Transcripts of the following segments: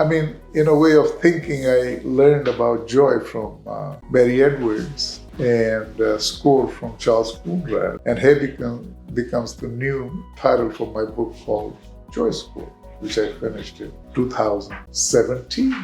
I mean, in a way of thinking, I learned about joy from Barry Edwards and score from Charles Coonrad. And here becomes the new title for my book called JoyScore's, which I finished in 2017.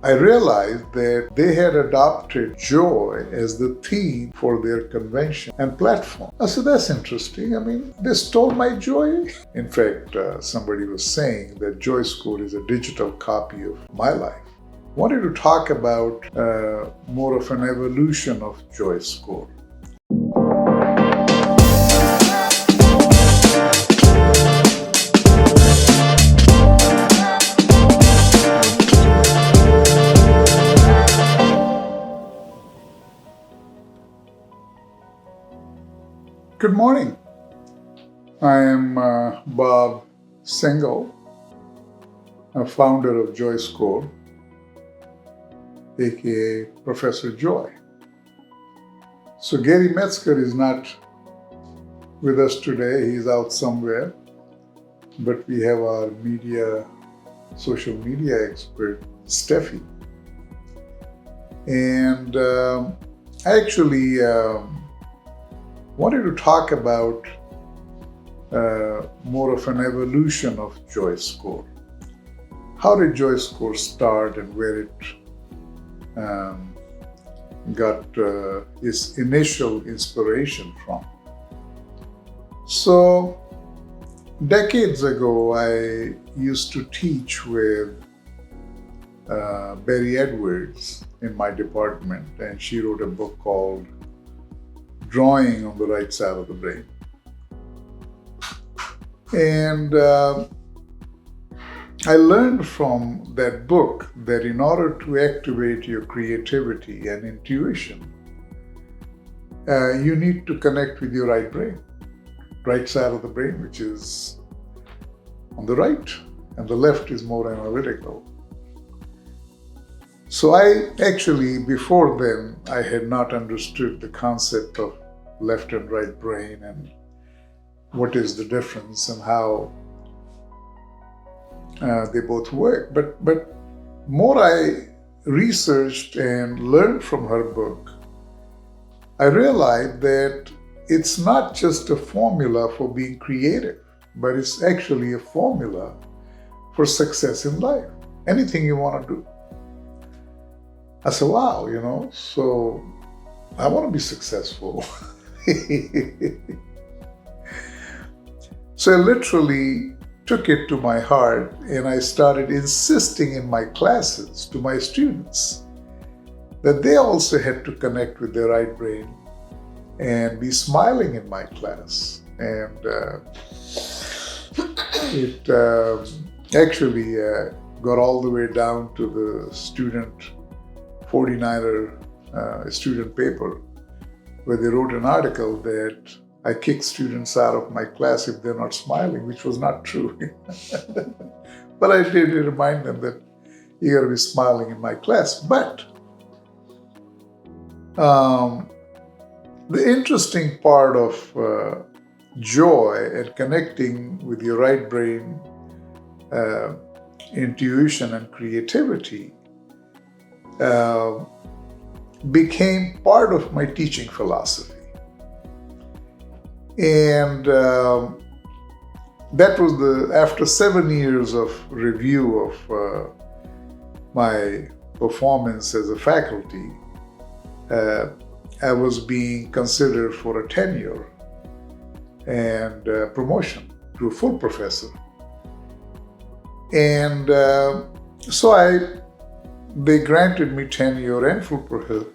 I realized that they had adopted joy as the theme for their convention and platform. I said, that's interesting. I mean, they stole my joy. In fact, somebody was saying that JoyScore's is a digital copy of my life. I wanted to talk about more of an evolution of JoyScore's. Good morning. I am Bob Singhal, a founder of JoyScore's, aka Professor Joy. So Gary Metzger is not with us today. He's out somewhere. But we have our social media expert, Steffi. And I actually wanted to talk about more of an evolution of JoyScore's. How did JoyScore's start and where it got its initial inspiration from? So, decades ago, I used to teach with Barry Edwards in my department, and she wrote a book called Drawing on the Right Side of the Brain. And I learned from that book that in order to activate your creativity and intuition, you need to connect with your right side of the brain, which is on the right, and the left is more analytical. So I actually, before then, I had not understood the concept of left and right brain and what is the difference and how they both work. But more I researched and learned from her book, I realized that it's not just a formula for being creative, but it's actually a formula for success in life. Anything you want to do. I said, wow, so I want to be successful. So I literally took it to my heart and I started insisting in my classes to my students that they also had to connect with their right brain and be smiling in my class. And it actually got all the way down to the student 49er student paper, where they wrote an article that I kick students out of my class if they're not smiling, which was not true. But I did remind them that you gotta be smiling in my class. But the interesting part of joy and connecting with your right brain, intuition and creativity became part of my teaching philosophy. And that was after 7 years of review of my performance as a faculty, I was being considered for a tenure and promotion to a full professor. And so they granted me tenure and full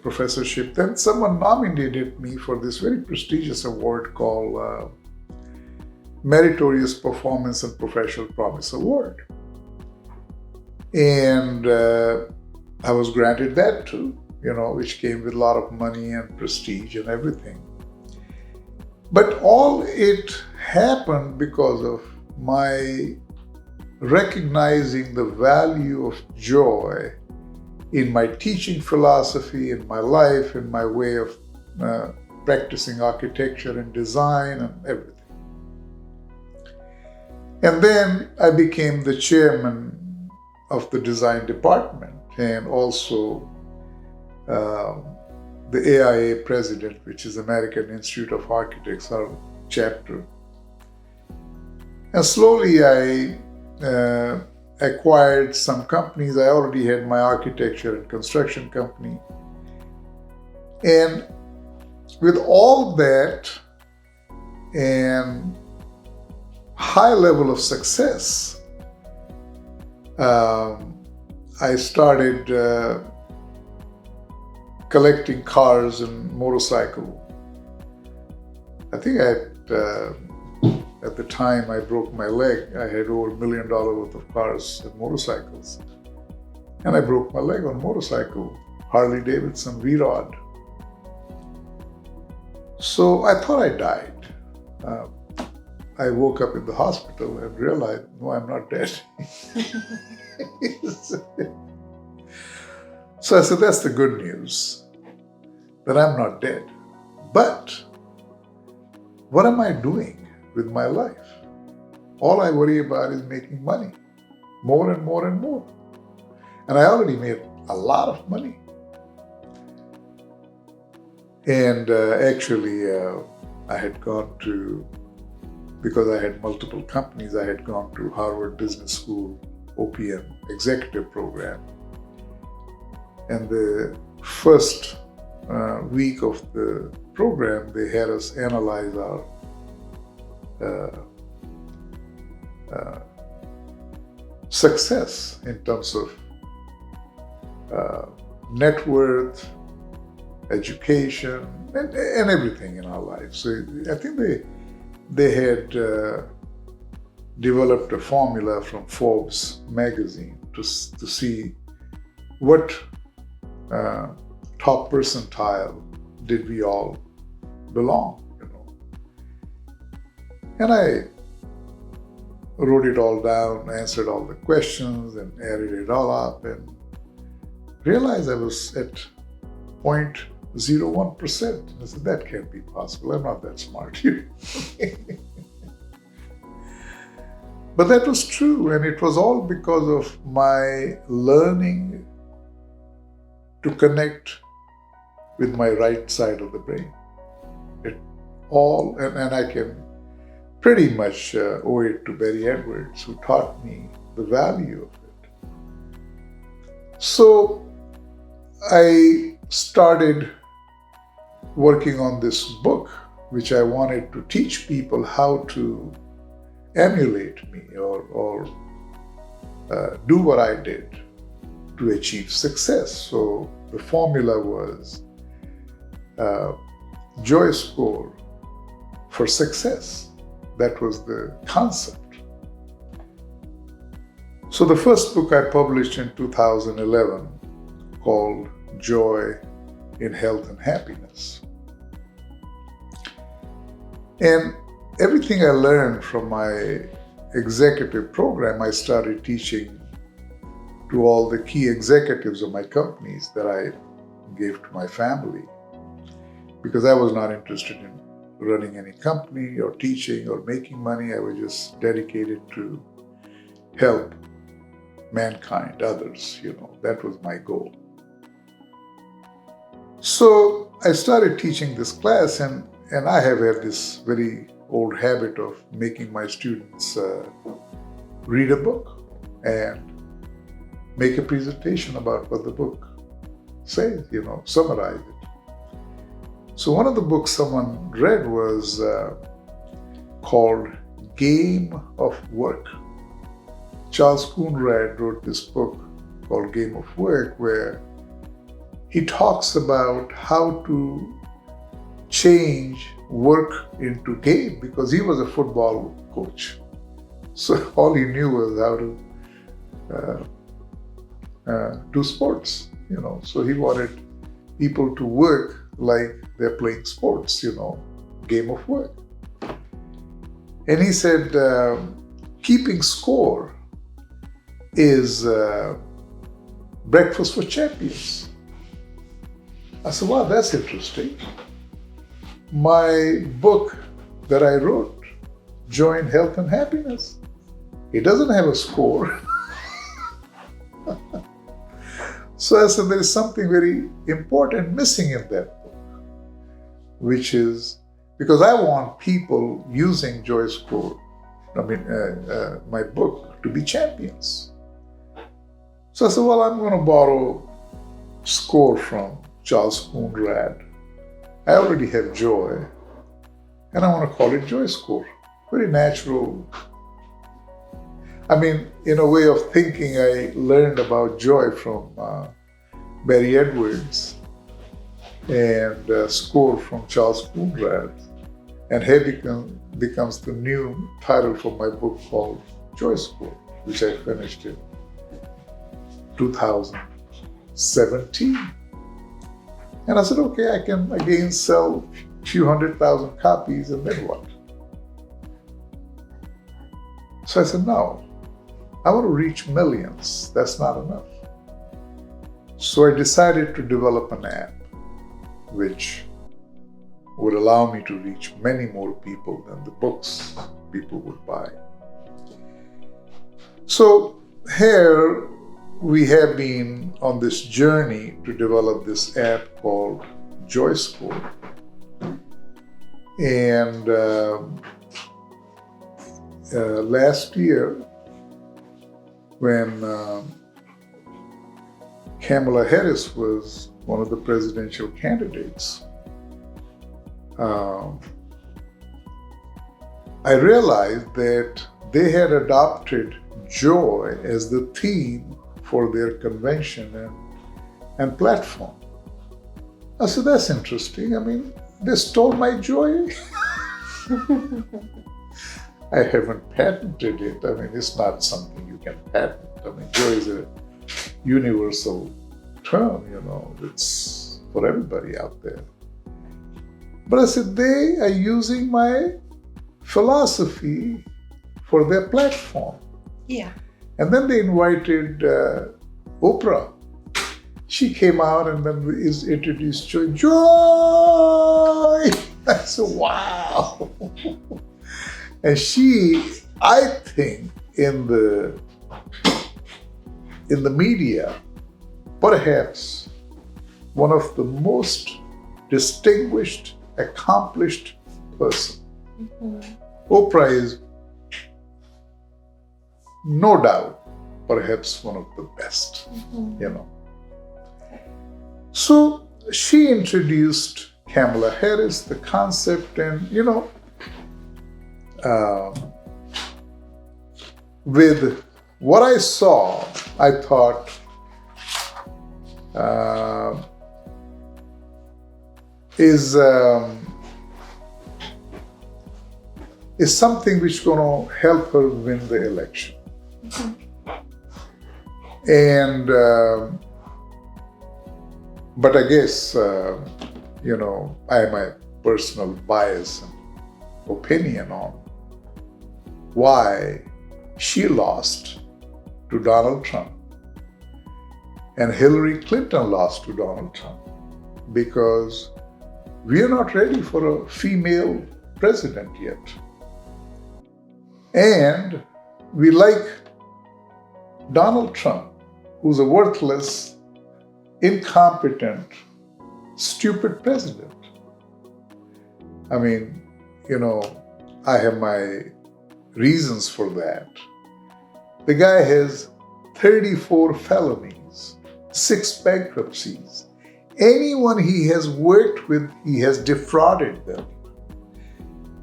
professorship. Then someone nominated me for this very prestigious award called Meritorious Performance and Professional Promise Award. And I was granted that too, which came with a lot of money and prestige and everything. But all it happened because of my recognizing the value of joy in my teaching philosophy, in my life, in my way of practicing architecture and design and everything. And then I became the chairman of the design department, and also the AIA president, which is American Institute of Architects, our chapter. And slowly I acquired some companies. I already had my architecture and construction company. And with all that and high level of success, I started collecting cars and motorcycles. I think at the time I broke my leg, I had over $1 million worth of cars and motorcycles. And I broke my leg on a motorcycle, Harley Davidson V-Rod. So I thought I died. I woke up in the hospital and realized, no, I'm not dead. So I said, that's the good news, that I'm not dead. But what am I doing with my life? All I worry about is making money, more and more and more. And I already made a lot of money. And actually, I had gone to, because I had multiple companies, I had gone to Harvard Business School, OPM, executive program. And the first week of the program, they had us analyze our success in terms of net worth, education, and everything in our life. So I think they had developed a formula from Forbes magazine to see what top percentile did we all belong, And I wrote it all down, answered all the questions, and added it all up, and realized I was at 0.01%. I said, that can't be possible. I'm not that smart. But that was true, and it was all because of my learning to connect with my right side of the brain. It all, and I can pretty much owe it to Barry Edwards, who taught me the value of it. So I started working on this book, which I wanted to teach people how to emulate me or do what I did to achieve success. So the formula was JoyScore for success. That was the concept. So the first book I published in 2011 called Joy in Health and Happiness. And everything I learned from my executive program, I started teaching to all the key executives of my companies that I gave to my family, because I was not interested in running any company or teaching or making money. I was just dedicated to help mankind, others, that was my goal. So I started teaching this class, and I have had this very old habit of making my students read a book and make a presentation about what the book says, summarize it. So one of the books someone read was called Game of Work. Charles Coonrad wrote this book called Game of Work, where he talks about how to change work into game, because he was a football coach. So all he knew was how to do sports, So he wanted people to work like they're playing sports, game of work. And he said, keeping score is breakfast for champions. I said, wow, that's interesting. My book that I wrote, Joy in Health and Happiness, it doesn't have a score. So I said, there is something very important missing in that book, which is because I want people using JoyScore's, my book, to be champions. So I said, well, I'm going to borrow score from Charles Coonrad. I already have Joy, and I want to call it JoyScore. Very natural. In a way of thinking, I learned about joy from Barry Edwards and score from Charles Coonrad. And here becomes the new title for my book called JoyScore, which I finished in 2017. And I said, okay, I can again sell a few 100,000 copies, and then what? So I said, no, I want to reach millions. That's not enough. So I decided to develop an app which would allow me to reach many more people than the books people would buy. So here we have been on this journey to develop this app called JoyScore. And last year, when Kamala Harris was one of the presidential candidates, I realized that they had adopted joy as the theme for their convention and platform. I said, that's interesting. They stole my joy. I haven't patented it. It's not something you can patent. Joy is a universal term, it's for everybody out there. But I said, they are using my philosophy for their platform. Yeah. And then they invited Oprah. She came out and then is introduced Joy. Joy! I said, wow. And she, I think, in the media, perhaps one of the most distinguished, accomplished person. Mm-hmm. Oprah is no doubt perhaps one of the best, So she introduced Kamala Harris, the concept, and with what I saw, I thought is something which is going to help her win the election. Mm-hmm. And but I guess I have my personal bias and opinion on why she lost to Donald Trump and Hillary Clinton lost to Donald Trump, because we are not ready for a female president yet. And we like Donald Trump, who's a worthless, incompetent, stupid president. I have my reasons for that. The guy has 34 felonies, 6 bankruptcies. Anyone he has worked with, he has defrauded them.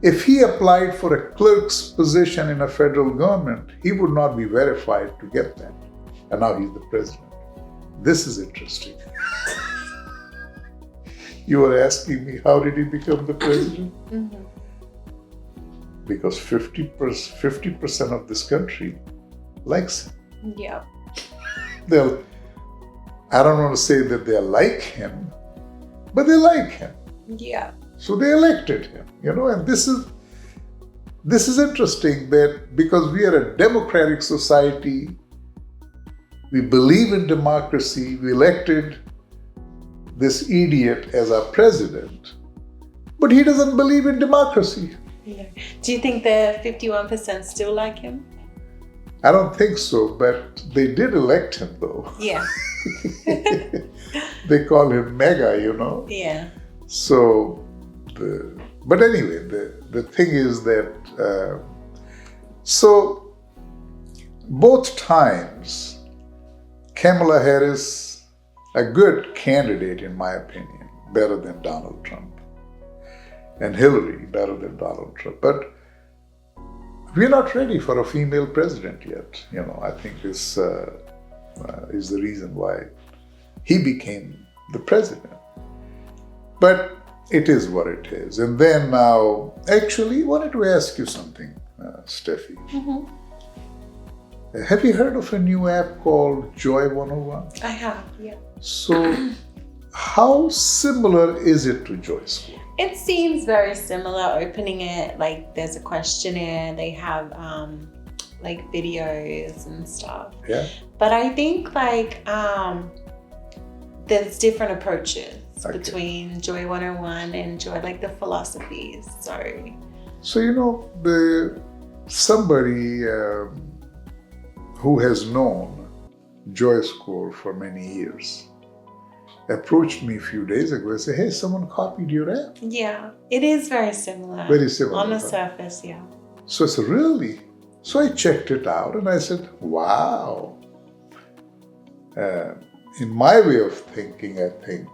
If he applied for a clerk's position in a federal government, he would not be verified to get that. And now he's the president. This is interesting. You were asking me, how did he become the president? Mm-hmm. Because 50% of this country likes him. Yeah. I don't want to say that they like him, but they like him. Yeah. So they elected him, and this is interesting, that because we are a democratic society, we believe in democracy, we elected this idiot as our president, but he doesn't believe in democracy. Yeah. Do you think the 51% still like him? I don't think so, but they did elect him though. Yeah. They call him Mega, you know. Yeah. So, but anyway, the thing is that, so both times, Kamala Harris, a good candidate in my opinion, better than Donald Trump, and Hillary better than Donald Trump. But we're not ready for a female president yet. You know, I think this is the reason why he became the president. But it is what it is. And then now, actually, I wanted to ask you something, Steffi. Mm-hmm. Have you heard of a new app called Joy 101? I have, yeah. So, how similar is it to JoyScore's? It seems very similar. Opening it, like there's a questionnaire, they have like videos and stuff. Yeah. But I think like there's different approaches between Joy 101 and Joy, like the philosophies. So you know, somebody who has known JoyScore's for many years approached me a few days ago and said, hey, someone copied your app. Yeah, it is very similar. Very similar. On the surface, yeah. So I said, really? So I checked it out and I said, wow. In my way of thinking, I think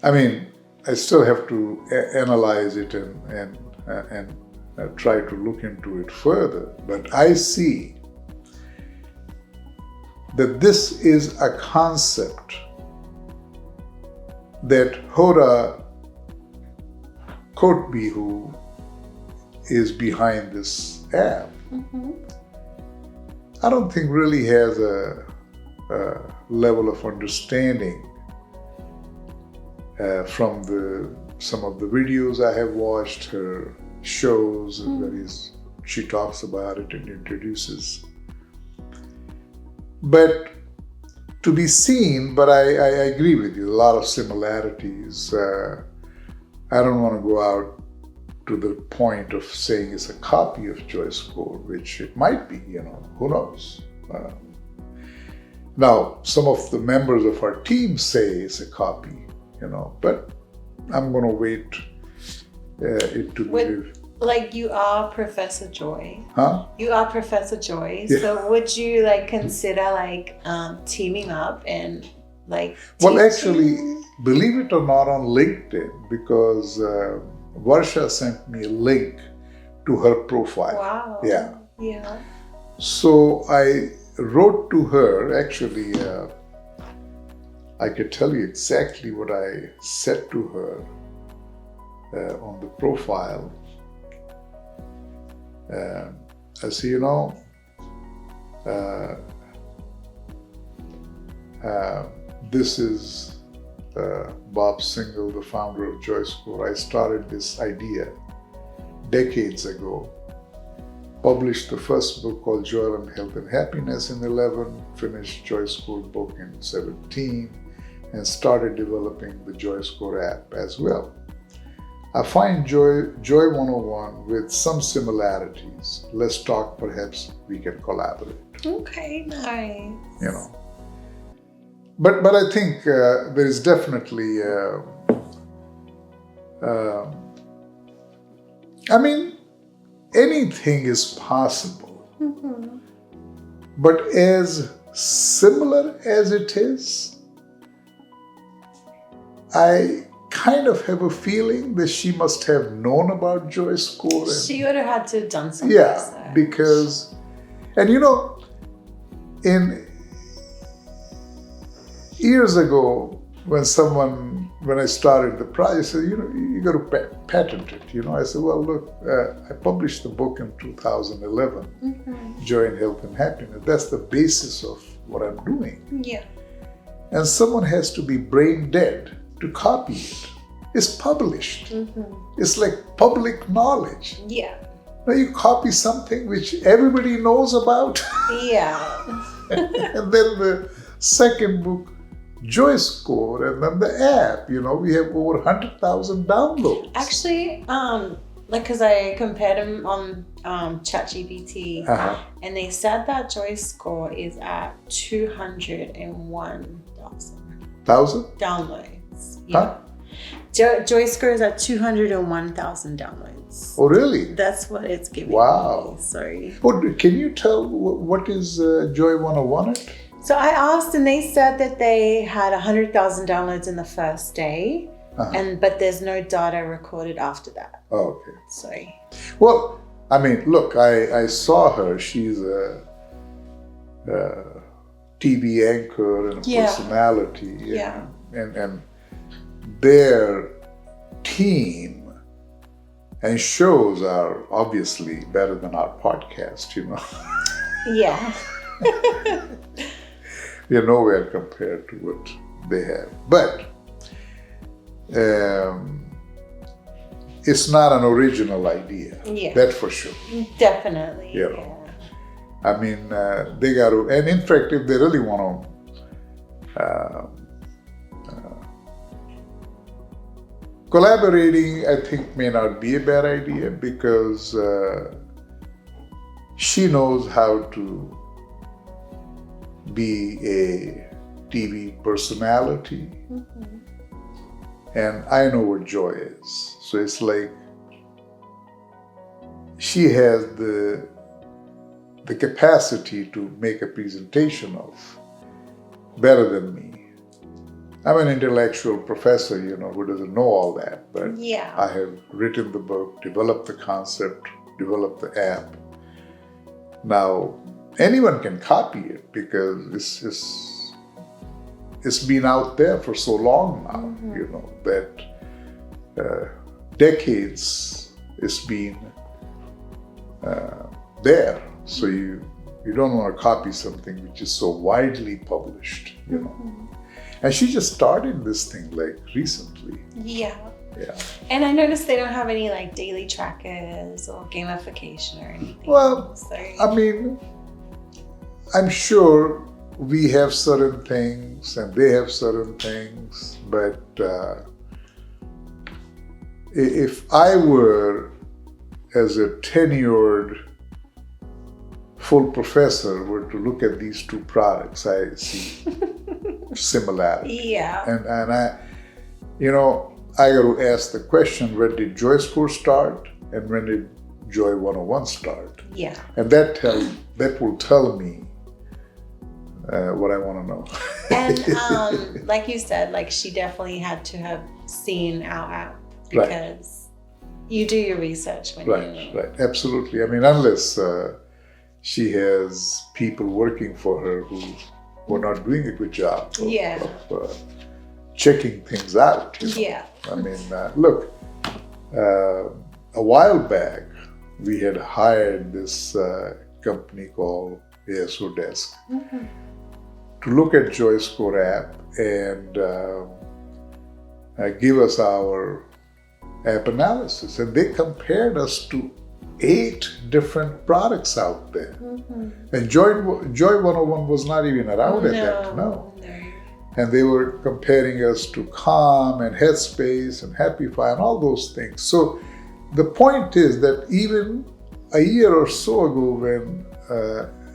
I still have to analyze it and try to look into it further. But I see that this is a concept that Hoda Kotb, who is behind this app, Mm-hmm. I don't think really has a level of understanding from some of the videos I have watched, her shows, that is, she talks about it and introduces. But to be seen, but I agree with you, a lot of similarities. I don't want to go out to the point of saying it's a copy of JoyScore's, which it might be, you know, who knows. Now, some of the members of our team say it's a copy, you know, but I'm going to wait it to be... Like you are Professor Joy. Huh? You are Professor Joy. Yeah. So would you like consider like teaming up and like Well, teaching? actually, believe it or not, on LinkedIn, because Varsha sent me a link to her profile. Wow. Yeah. Yeah. So I wrote to her, actually, I could tell you exactly what I said to her on the profile. I said, you know, this is Bob Singhal, the founder of JoyScore's. I started this idea decades ago. Published the first book called Joy and Health and Happiness in 11, finished JoyScore's book in 17, and started developing the JoyScore's app as well. I find Joy 101 with some similarities. Let's talk, perhaps we can collaborate. Okay, nice. You know. But I think there is definitely, anything is possible. Mm-hmm. But as similar as it is, I kind of have a feeling that she must have known about JoyScore's. She would have had to have done some Yeah, research. because, and you know, in years ago, when I started the project, said, you know, you got to patent it. You know, I said, well, look, I published the book in 2011, Mm-hmm. Joy and Health and Happiness. That's the basis of what I'm doing. Yeah. And someone has to be brain dead to copy it. It's published. Mm-hmm. It's like public knowledge. Yeah. Now you copy something which everybody knows about. Yeah. And then the second book, JoyScore's, and then the app, you know, we have over 100,000 downloads. Actually, like, because I compared them on ChatGPT, and they said that Joy Score is at 201,000 downloads. Yeah. JoyScore's is at 201,000 downloads. Oh, really? That's what it's giving Wow. me. Sorry. Oh, can you tell what is Joy 101 at? So I asked, and they said that they had 100,000 downloads in the first day, but there's no data recorded after that. Oh, okay. Sorry. Well, I mean, look, I saw her. She's a TV anchor and a personality. Yeah. And their team and shows are obviously better than our podcast, you know. Yeah. You're nowhere compared to what they have. But it's not an original idea. Yeah. That's for sure. Definitely. You know. I mean, they got to, and in fact, if they really want to, collaborating, I think, may not be a bad idea because she knows how to be a TV personality, and I know what Joy is. So it's like she has the capacity to make a presentation of better than me. I'm an intellectual professor, you know, who doesn't know all that, but I have written the book, developed the concept, developed the app. Now, anyone can copy it because it's been out there for so long now, you know, that decades it's been there. So you don't want to copy something which is so widely published, you know. And she just started this thing like recently. Yeah. Yeah. And I noticed they don't have any like daily trackers or gamification or anything. Well, I mean, I'm sure we have certain things and they have certain things, but if I were, as a tenured full professor, were to look at these two products, I see similarity. Yeah. And I, you know, I got to ask the question, when did JoyScore's start and when did Joy 101 start? Yeah. And that will tell me what I want to know. And like you said, like she definitely had to have seen our app because you do your research when you... Right, absolutely. I mean, unless she has people working for her who are not doing a good job of checking things out. You know? Yeah. I mean, look, a while back, we had hired this company called ASO Desk to look at JoyScore app and give us our app analysis. And they compared us to 8 different products out there. And Joy 101 was not even around at that time. No. And they were comparing us to Calm and Headspace and Happify and all those things. So the point is that even a year or so ago when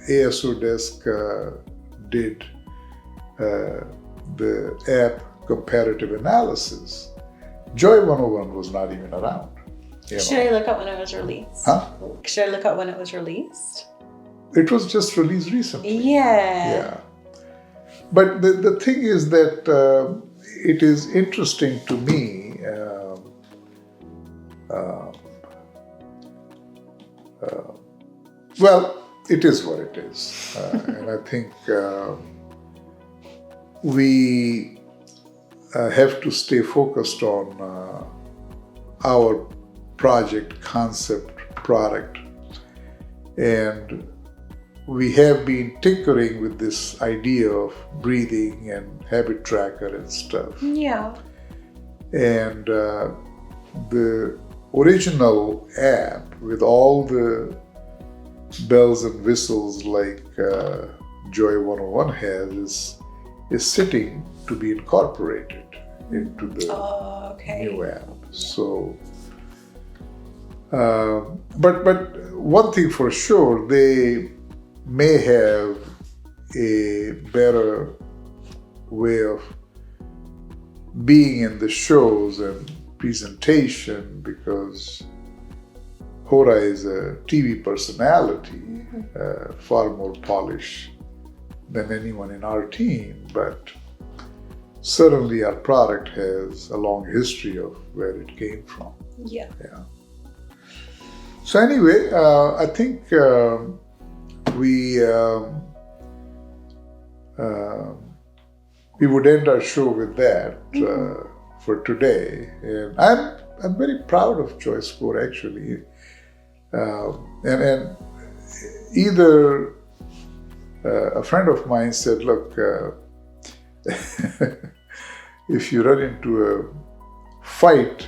ASO Desk did the app comparative analysis, Joy 101 was not even around. Should I look up when it was released? Should I look up when it was released? It was just released recently. Yeah. But the thing is that it is interesting to me. Well, it is what it is. And I think we have to stay focused on our project, concept, product. And we have been tinkering with this idea of breathing and habit tracker and stuff. Yeah. And the original app with all the bells and whistles like Joy 101 has is sitting to be incorporated into the new app. So But one thing for sure, they may have a better way of being in the shows and presentation because Hoda is a TV personality, far more polished than anyone in our team, but certainly our product has a long history of where it came from. Yeah. So anyway, I think we would end our show with that for today. And I'm very proud of JoyScore actually. And either a friend of mine said, look, if you run into a fight,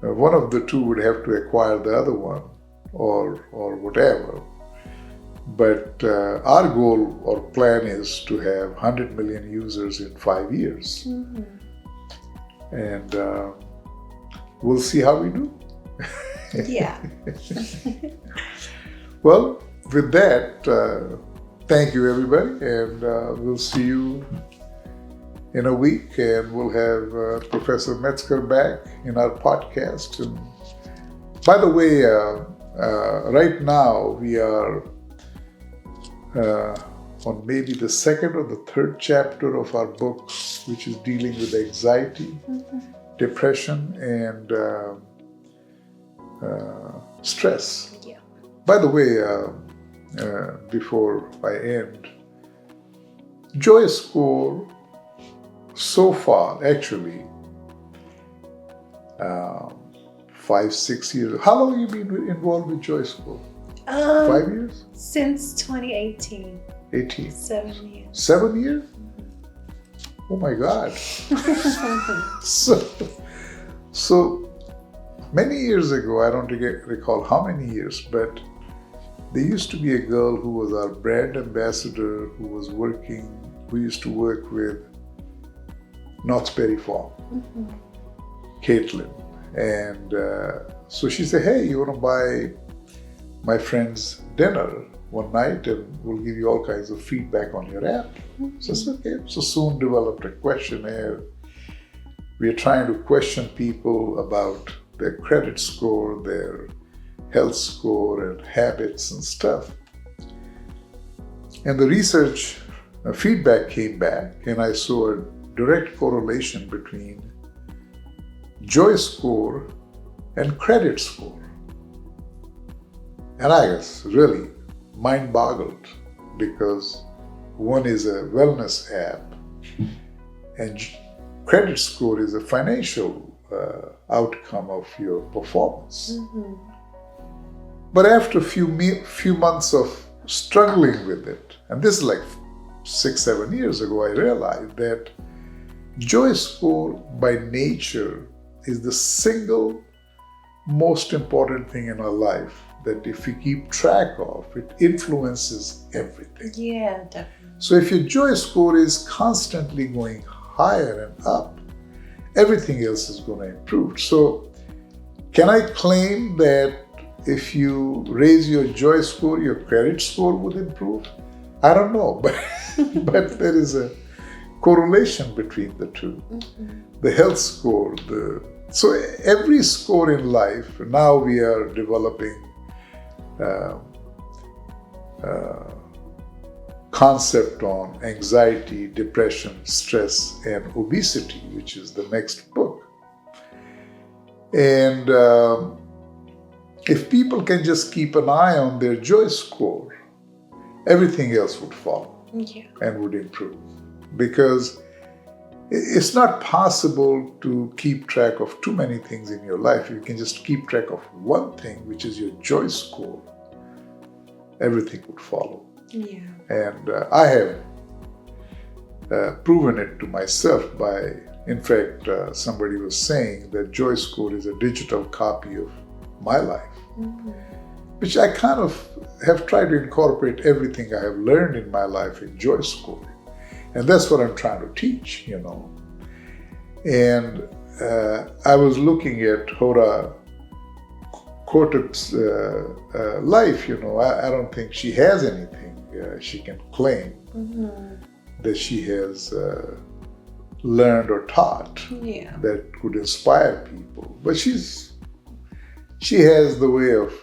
one of the two would have to acquire the other one or whatever. But our goal or plan is to have 100 million users in 5 years. And we'll see how we do. Yeah. Well, with that, thank you everybody, and we'll see you in a week, and we'll have Professor Metzger back in our podcast. And by the way, right now we are on maybe the second or the third chapter of our books, which is dealing with anxiety, depression, and stress. Yeah. By the way, before I end, JoyScore so far, actually, 5-6 years. How long have you been involved with JoyScore? 5 years? Since 2018. 18. 7 years. 7 years? Oh my God. So many years ago, I don't recall how many years, but there used to be a girl who was our brand ambassador who used to work with Knott's Berry Farm, Caitlin. And so she said, hey, you want to buy my friend's dinner one night and we'll give you all kinds of feedback on your app. So I said, okay. So soon developed a questionnaire. We are trying to question people about their credit score, their health score, and habits and stuff. And the research feedback came back, and I saw a direct correlation between JoyScore and credit score. And I was really mind-boggled because one is a wellness app and credit score is a financial outcome of your performance. But after a few months of struggling with it, and this is like 6-7 years ago, I realized that JoyScore by nature is the single most important thing in our life that if we keep track of, it influences everything. Yeah, definitely. So if your JoyScore is constantly going higher and up, everything else is going to improve. So can I claim that if you raise your JoyScore, your credit score would improve? I don't know, but there is a correlation between the two. The health score, so every score in life, now we are developing concept on anxiety, depression, stress, and obesity, which is the next book. And if people can just keep an eye on their JoyScore, everything else would follow and would improve. Because it's not possible to keep track of too many things in your life. You can just keep track of one thing, which is your JoyScore. Everything would follow. Yeah. And I have proven it to myself by, in fact, somebody was saying that JoyScore is a digital copy of my life, which I kind of have tried to incorporate everything I have learned in my life in JoyScore. And that's what I'm trying to teach, And I was looking at Hoda Kotb's life, I don't think she has anything she can claim that she has learned or taught that could inspire people. But she has the way of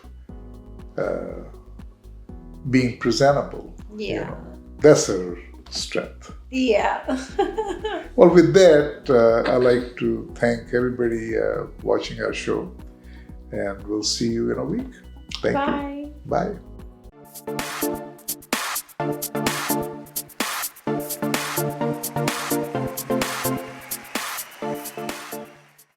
being presentable. That's her strength. Well, with that, I'd like to thank everybody watching our show, and we'll see you in a week. Thank you. Bye.